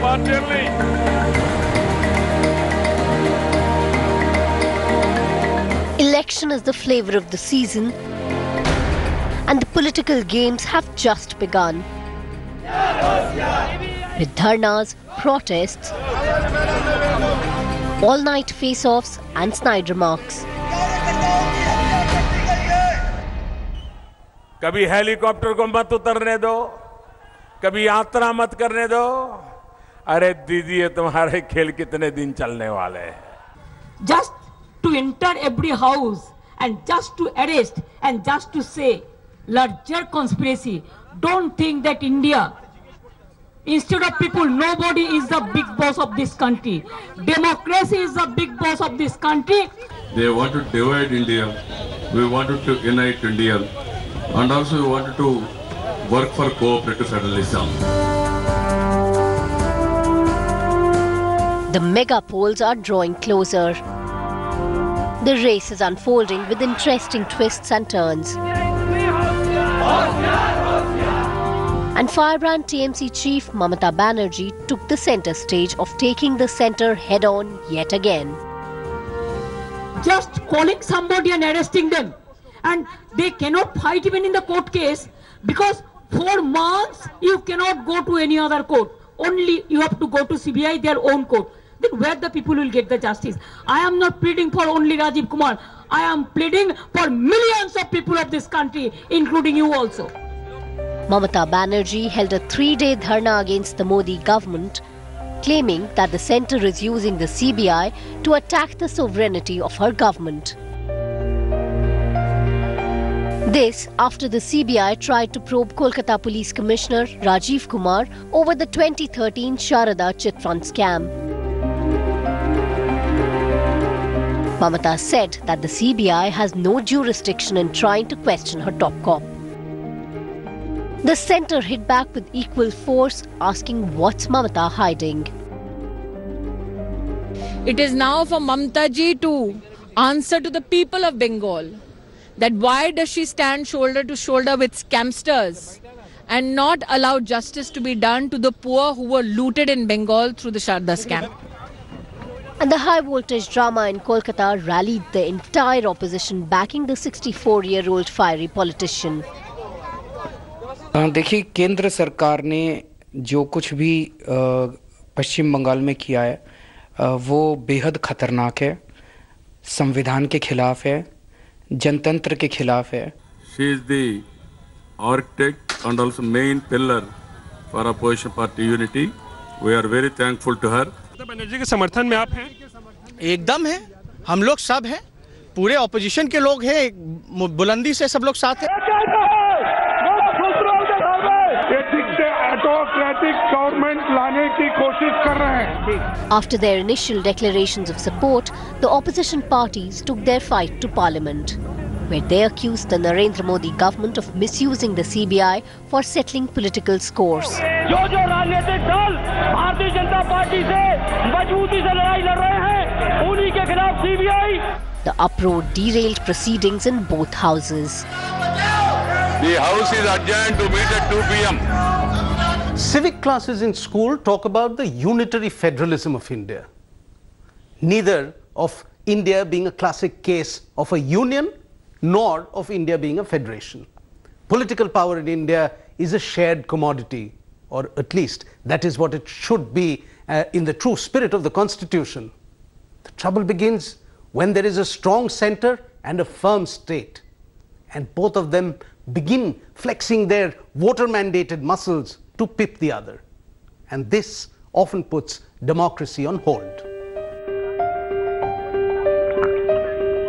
quarterly. Election is the flavor of the season, and the political games have just begun. With dharnas, protests, all-night face-offs and snide remarks. कभी helicopter को मत उतरने दो, कभी यात्रा मत करने दो. अरे दीदी, ये तुम्हारे खेल कितने दिन चलने वाले हैं? Just to enter every house and just to arrest and just to say larger conspiracy. Don't think that India, instead of people, nobody is the big boss of this country. Democracy is the big boss of this country. They wanted to divide India. We wanted to unite India. And also we wanted to work for cooperative federalism. The mega polls are drawing closer. The race is unfolding with interesting twists and turns. And firebrand TMC chief Mamata Banerjee took the centre stage of taking the centre head-on yet again. Just calling somebody and arresting them. And they cannot fight even in the court case because for months you cannot go to any other court. Only you have to go to CBI, their own court. Then where the people will get the justice? I am not pleading for only Rajiv Kumar. I am pleading for millions of people of this country, including you also. Mamata Banerjee held a 3-day dharna against the Modi government, claiming that the centre is using the CBI to attack the sovereignty of her government. This after the CBI tried to probe Kolkata Police Commissioner Rajiv Kumar over the 2013 Sharada Chit Fund scam. Mamata said that the CBI has no jurisdiction in trying to question her top cop. The centre hit back with equal force, asking what's Mamata hiding. It is now for Mamata ji to answer to the people of Bengal that why does she stand shoulder to shoulder with scamsters and not allow justice to be done to the poor who were looted in Bengal through the Sharda scam. And the high-voltage drama in Kolkata rallied the entire opposition backing the 64-year-old fiery politician. देखिए, केंद्र सरकार ने जो कुछ भी पश्चिम बंगाल में किया है वो बेहद खतरनाक है, संविधान के खिलाफ है, जनतंत्र के खिलाफ है. She is the architect and also main pillar for opposition party unity. We are very thankful to her. Banerjee के समर्थन में आप हैं? एकदम है, हम लोग सब हैं, पूरे ऑपोजिशन के लोग हैं, बुलंदी से सब लोग साथ हैं. After their initial declarations of support, the opposition parties took their fight to Parliament, where they accused the Narendra Modi government of misusing the CBI for settling political scores. The uproar derailed proceedings in both houses. The house is adjourned to meet at 2 p.m. Civic classes in school talk about the unitary federalism of India. Neither of India being a classic case of a union, nor of India being a federation. Political power in India is a shared commodity, or at least that is what it should be in the true spirit of the Constitution. The trouble begins when there is a strong centre and a firm state, and both of them begin flexing their voter-mandated muscles to pip the other. And this often puts democracy on hold.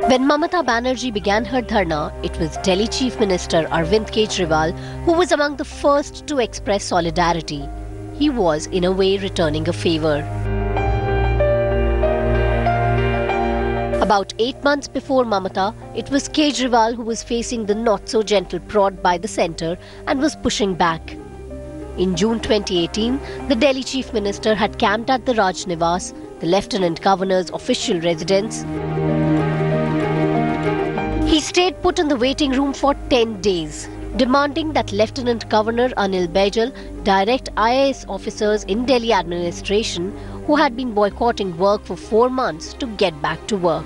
When Mamata Banerjee began her dharna, it was Delhi Chief Minister Arvind Kejriwal who was among the first to express solidarity. He was, in a way, returning a favour. About 8 months before Mamata, it was Kejriwal who was facing the not-so-gentle prod by the centre and was pushing back. In June 2018, the Delhi Chief Minister had camped at the Raj Nivas, the Lieutenant Governor's official residence. He stayed put in the waiting room for 10 days, demanding that Lieutenant Governor Anil Baijal direct IAS officers in Delhi administration who had been boycotting work for 4 months to get back to work.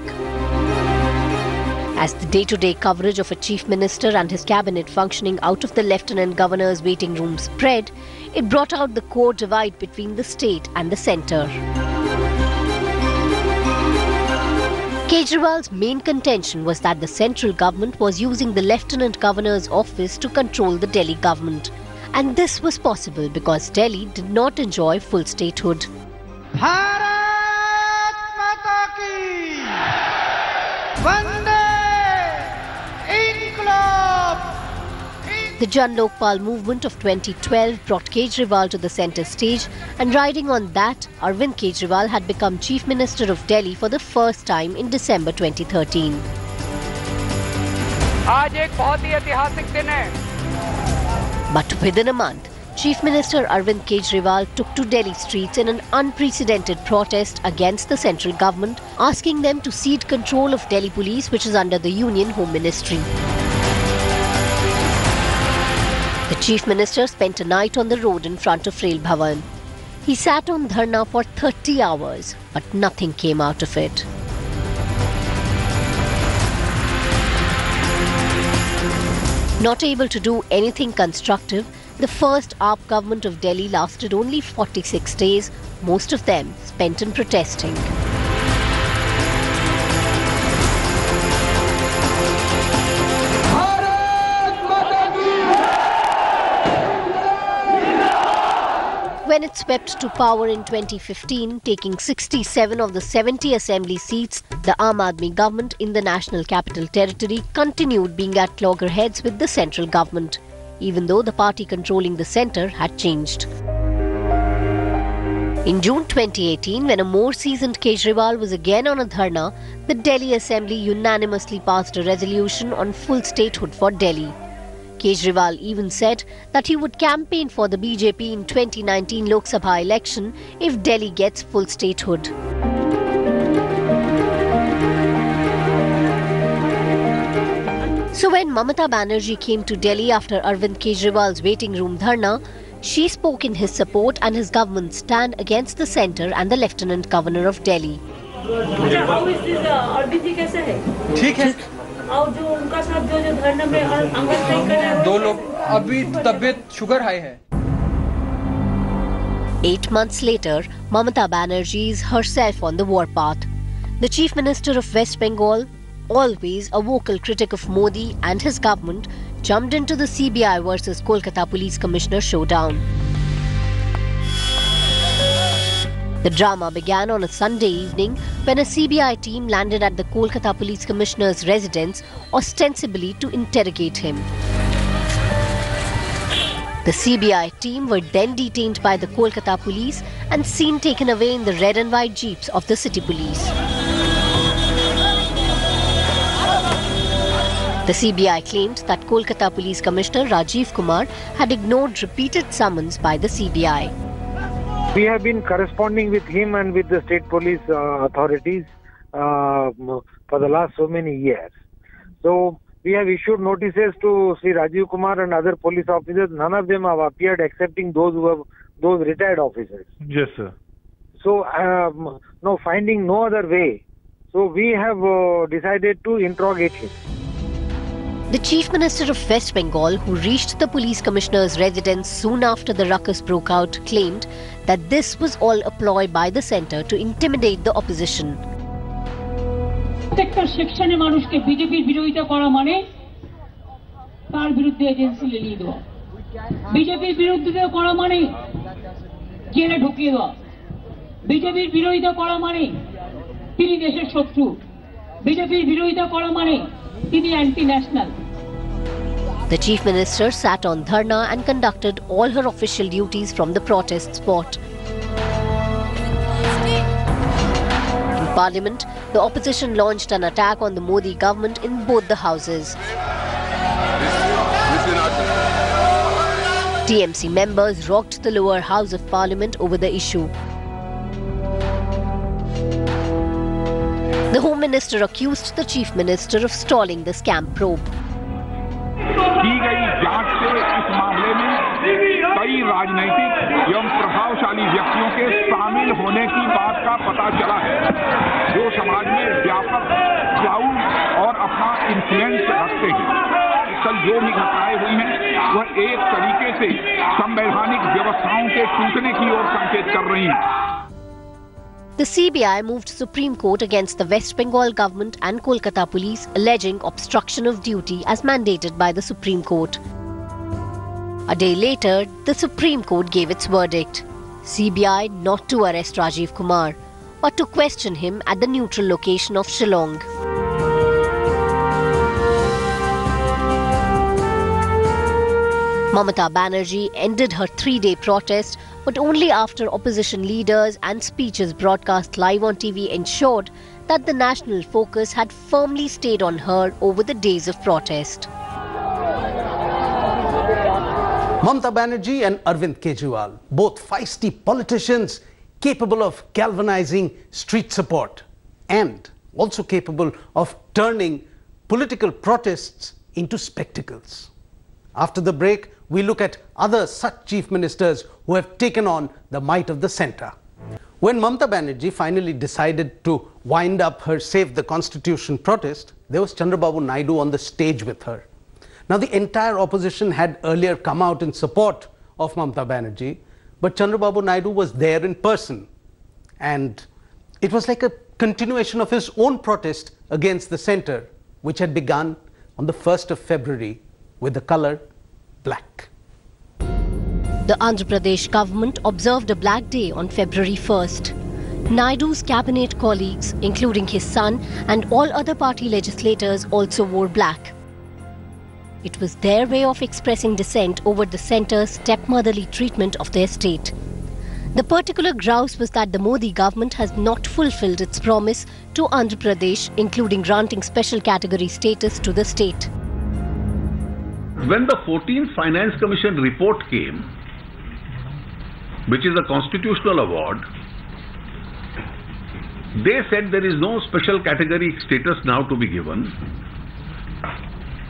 As the day-to-day coverage of a chief minister and his cabinet functioning out of the Lieutenant Governor's waiting room spread, it brought out the core divide between the state and the centre. Kejriwal's main contention was that the central government was using the Lieutenant Governor's office to control the Delhi government. And this was possible because Delhi did not enjoy full statehood. Bharat Mata ki Vande Inqilab. The Jan Lokpal movement of 2012 brought Kejriwal to the centre stage, and riding on that, Arvind Kejriwal had become Chief Minister of Delhi for the first time in December 2013. आज एक बहुत ही ऐतिहासिक दिन है. But within a month, Chief Minister Arvind Kejriwal took to Delhi streets in an unprecedented protest against the central government, asking them to cede control of Delhi police, which is under the Union Home Ministry. The Chief Minister spent a night on the road in front of Rail Bhavan. He sat on dharna for 30 hours, but nothing came out of it. Not able to do anything constructive, the first AAP government of Delhi lasted only 46 days, most of them spent in protesting. When it swept to power in 2015, taking 67 of the 70 assembly seats, the Aam Aadmi government in the National Capital Territory continued being at loggerheads with the central government, even though the party controlling the centre had changed. In June 2018, when a more seasoned Kejriwal was again on a dharna, the Delhi Assembly unanimously passed a resolution on full statehood for Delhi. Kejriwal even said that he would campaign for the BJP in 2019 Lok Sabha election if Delhi gets full statehood. So when Mamata Banerjee came to Delhi after Arvind Kejriwal's waiting room dharna, she spoke in his support and his government's stand against the centre and the Lieutenant Governor of Delhi. How is this Arvind ji कैसा है? ठीक है. और जो उनका साथ जो धरना में अंगद नहीं कर रहे हैं, 2 लोग अभी तबीयत शुगर हाई है. 8 months later, Mamata Banerjee is herself on the warpath. The Chief Minister of West Bengal, always a vocal critic of Modi and his government, jumped into the CBI versus Kolkata Police Commissioner showdown. The drama began on a Sunday evening when a CBI team landed at the Kolkata Police Commissioner's residence, ostensibly to interrogate him. The CBI team were then detained by the Kolkata police and seen taken away in the red and white jeeps of the city police. The CBI claimed that Kolkata Police Commissioner Rajiv Kumar had ignored repeated summons by the CBI. We have been corresponding with him and with the state police authorities for the last so many years. So we have issued notices to Sri Rajiv Kumar and other police officers. None of them have appeared excepting those retired officers. Yes, sir. So finding no other way, so we have decided to interrogate him. The Chief Minister of West Bengal, who reached the police commissioner's residence soon after the ruckus broke out, claimed that this was all a ploy by the centre to intimidate the opposition. প্রত্যেকটা সেকশনে মানুষকে বিজেপির বিরোধিতা করা মানে তার বিরুদ্ধে agency লেলিয়ে দেওয়া, বিজেপির বিরোধিতা করা মানে জেলে ঢুকিয়ে দেওয়া, বিজেপির বিরোধিতা করা মানে তিনি দেশের শত্রু, বিজেপির বিরোধিতা করা মানে তিনি anti national. The Chief Minister sat on dharna and conducted all her official duties from the protest spot. In Parliament, the opposition launched an attack on the Modi government in both the houses. TMC members rocked the lower house of Parliament over the issue. The Home Minister accused the Chief Minister of stalling the scam probe. की गई जांच से इस मामले में कई राजनीतिक एवं प्रभावशाली व्यक्तियों के शामिल होने की बात का पता चला है, जो समाज में व्यापक क्राउड और अपना इन्फ्लुएंस रखते हैं। कल जो भी घटनाएं हुई हैं वह एक तरीके से संवैधानिक व्यवस्थाओं के टूटने की ओर संकेत कर रही हैं। The CBI moved Supreme Court against the West Bengal government and Kolkata police, alleging obstruction of duty as mandated by the Supreme Court. A day later, the Supreme Court gave its verdict. CBI not to arrest Rajiv Kumar, but to question him at the neutral location of Shillong. Mamata Banerjee ended her 3-day protest, but only after opposition leaders and speeches broadcast live on TV ensured that the national focus had firmly stayed on her over the days of protest. Mamata Banerjee and Arvind Kejriwal, both feisty politicians capable of galvanizing street support and also capable of turning political protests into spectacles. After the break, we look at other such chief ministers who have taken on the might of the centre. When Mamata Banerjee finally decided to wind up her Save the Constitution protest, there was Chandrababu Naidu on the stage with her. Now, the entire opposition had earlier come out in support of Mamata Banerjee, but Chandrababu Naidu was there in person. And it was like a continuation of his own protest against the centre, which had begun on the 1st of February with the colour black. The Andhra Pradesh government observed a black day on February 1st. Naidu's cabinet colleagues, including his son and all other party legislators, also wore black. It was their way of expressing dissent over the centre's stepmotherly treatment of their state. The particular grouse was that the Modi government has not fulfilled its promise to Andhra Pradesh, including granting special category status to the state. When the 14th Finance Commission report came, which is a constitutional award, they said there is no special category status now to be given.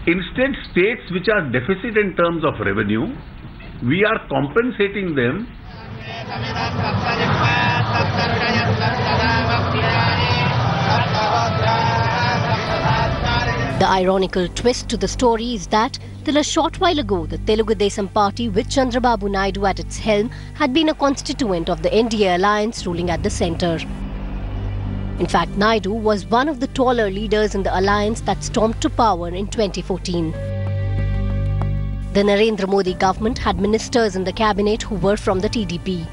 Instead, states which are deficit in terms of revenue, we are compensating them. The ironical twist to the story is that till a short while ago, the Telugu Desam party with Chandrababu Naidu at its helm had been a constituent of the NDA alliance ruling at the centre. In fact, Naidu was one of the taller leaders in the alliance that stormed to power in 2014. The Narendra Modi government had ministers in the cabinet who were from the TDP.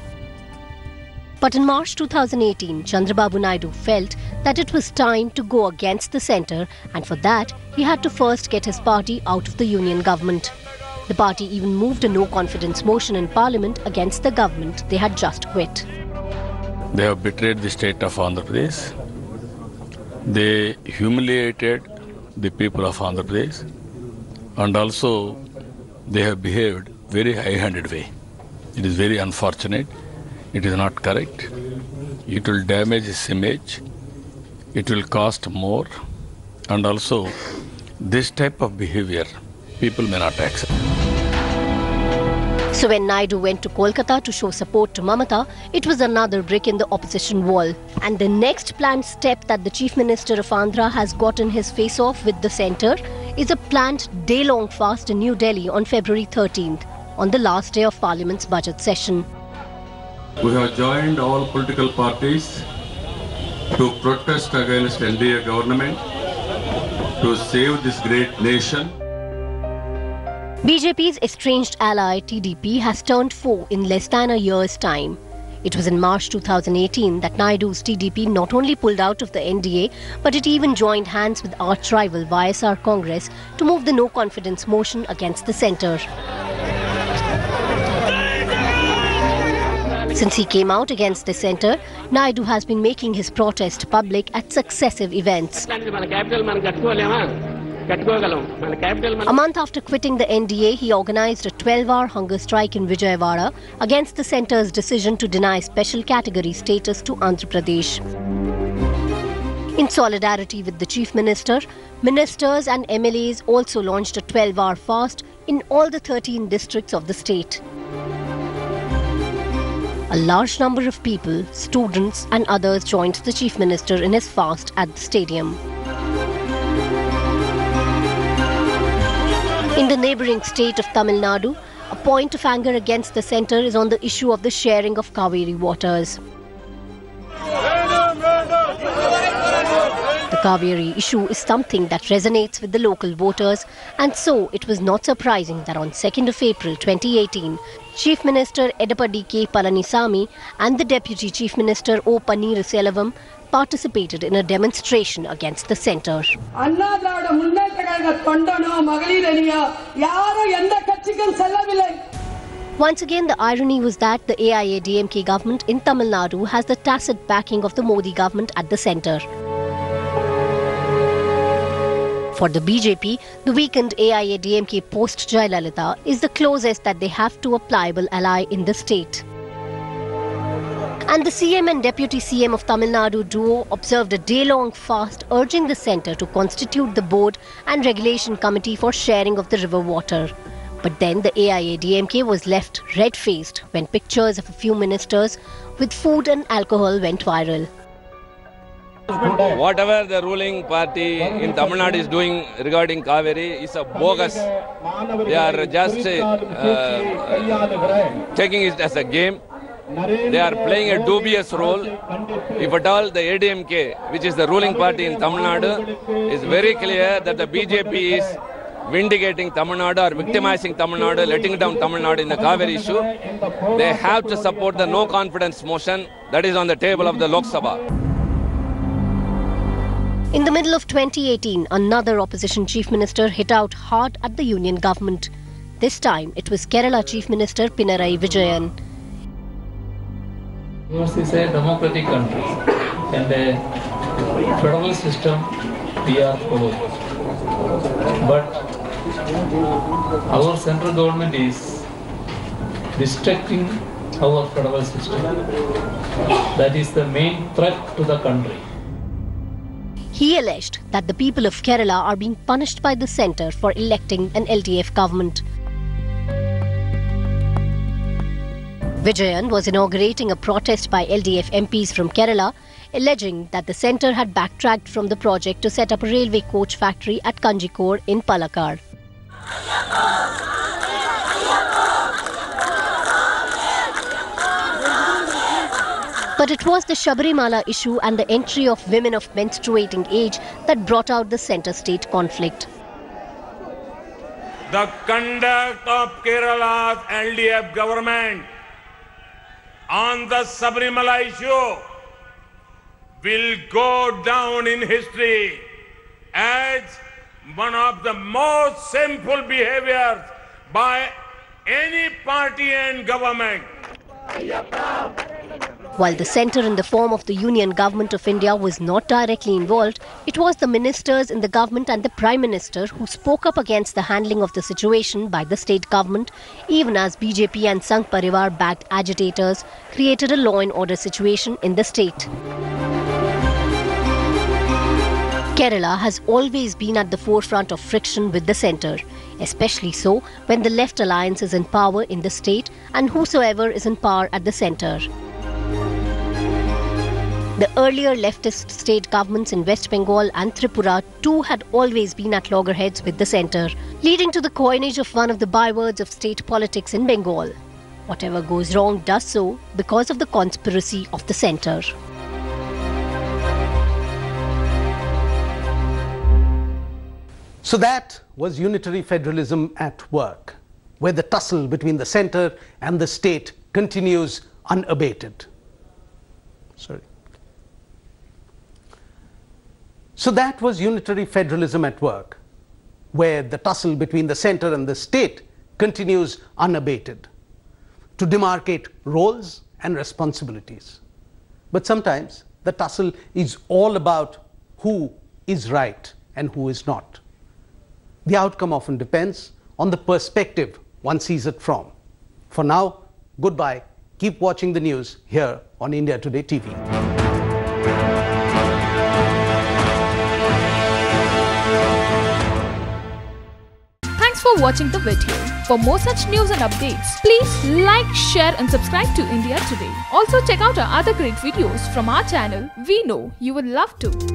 But in March 2018, Chandrababu Naidu felt that it was time to go against the centre, and for that, he had to first get his party out of the union government. The party even moved a no-confidence motion in parliament against the government they had just quit. They have betrayed the state of Andhra Pradesh. They humiliated the people of Andhra Pradesh, and also they have behaved very high-handed way. It is very unfortunate. It is not correct. It will damage his image. It will cost more, and also this type of behavior people may not accept. So when Naidu went to Kolkata to show support to Mamata, it was another brick in the opposition wall. And the next planned step that the Chief Minister of Andhra has gotten his face-off with the centre is a planned day-long fast in New Delhi on February 13th, on the last day of Parliament's budget session. We have joined all political parties to protest against NDA government, to save this great nation. BJP's estranged ally TDP has turned foe in less than a year's time. It was in March 2018 that Naidu's TDP not only pulled out of the NDA, but it even joined hands with arch-rival YSR Congress to move the no-confidence motion against the centre. Since he came out against the centre, Naidu has been making his protest public at successive events. A month after quitting the NDA, he organised a 12-hour hunger strike in Vijayawada against the centre's decision to deny special category status to Andhra Pradesh. In solidarity with the Chief Minister, Ministers and MLAs also launched a 12-hour fast in all the 13 districts of the state. A large number of people, students and others joined the Chief Minister in his fast at the stadium. In the neighbouring state of Tamil Nadu, a point of anger against the centre is on the issue of the sharing of Kaveri waters. The Kaveri issue is something that resonates with the local voters, and so it was not surprising that on 2nd of April 2018, Chief Minister Edapadi K. Palanisamy and the Deputy Chief Minister O. Pannirselvam participated in a demonstration against the centre. Once again, the irony was that the AIADMK government in Tamil Nadu has the tacit backing of the Modi government at the centre. For the BJP, the weakened AIADMK post Jayalalitha is the closest that they have to a pliable ally in the state. And the CM and Deputy CM of Tamil Nadu duo observed a day-long fast urging the centre to constitute the board and regulation committee for sharing of the river water. But then the AIADMK was left red-faced when pictures of a few ministers with food and alcohol went viral. Whatever the ruling party in Tamil Nadu is doing regarding Kaveri is a bogus. They are just taking it as a game. They are playing a dubious role. If at all the ADMK, which is the ruling party in Tamil Nadu, is very clear that the BJP is vindicating Tamil Nadu or victimizing Tamil Nadu, letting down Tamil Nadu in the Kaveri issue, they have to support the no confidence motion that is on the table of the Lok Sabha. In the middle of 2018, another opposition chief minister hit out hard at the union government. This time, it was Kerala Chief Minister Pinarayi Vijayan. Yours is a democratic country and a federal system we are following. But our central government is restricting our federal system. That is the main threat to the country. He alleged that the people of Kerala are being punished by the centre for electing an LDF government. Vijayan was inaugurating a protest by LDF MPs from Kerala, alleging that the centre had backtracked from the project to set up a railway coach factory at Kanjikode in Palakkad. But it was the Sabarimala issue and the entry of women of menstruating age that brought out the centre-state conflict. The conduct of Kerala's LDF government on the Sabarimala issue will go down in history as one of the most sinful behaviors by any party and government. While the centre in the form of the Union Government of India was not directly involved, it was the ministers in the government and the Prime Minister who spoke up against the handling of the situation by the state government, even as BJP and Sangh Parivar-backed agitators created a law and order situation in the state. Kerala has always been at the forefront of friction with the centre, especially so when the left alliance is in power in the state and whosoever is in power at the centre. The earlier leftist state governments in West Bengal and Tripura too had always been at loggerheads with the centre, leading to the coinage of one of the bywords of state politics in Bengal. Whatever goes wrong does so because of the conspiracy of the centre. So that was unitary federalism at work, where the tussle between the centre and the state continues unabated. So that was unitary federalism at work, where the tussle between the centre and the state continues unabated, to demarcate roles and responsibilities. But sometimes the tussle is all about who is right and who is not. The outcome often depends on the perspective one sees it from. For now, goodbye. Keep watching the news here on India Today TV. for watching the video. For more such news and updates, please like, share and subscribe to India Today. Also check out our other great videos from our channel. We know you will love to.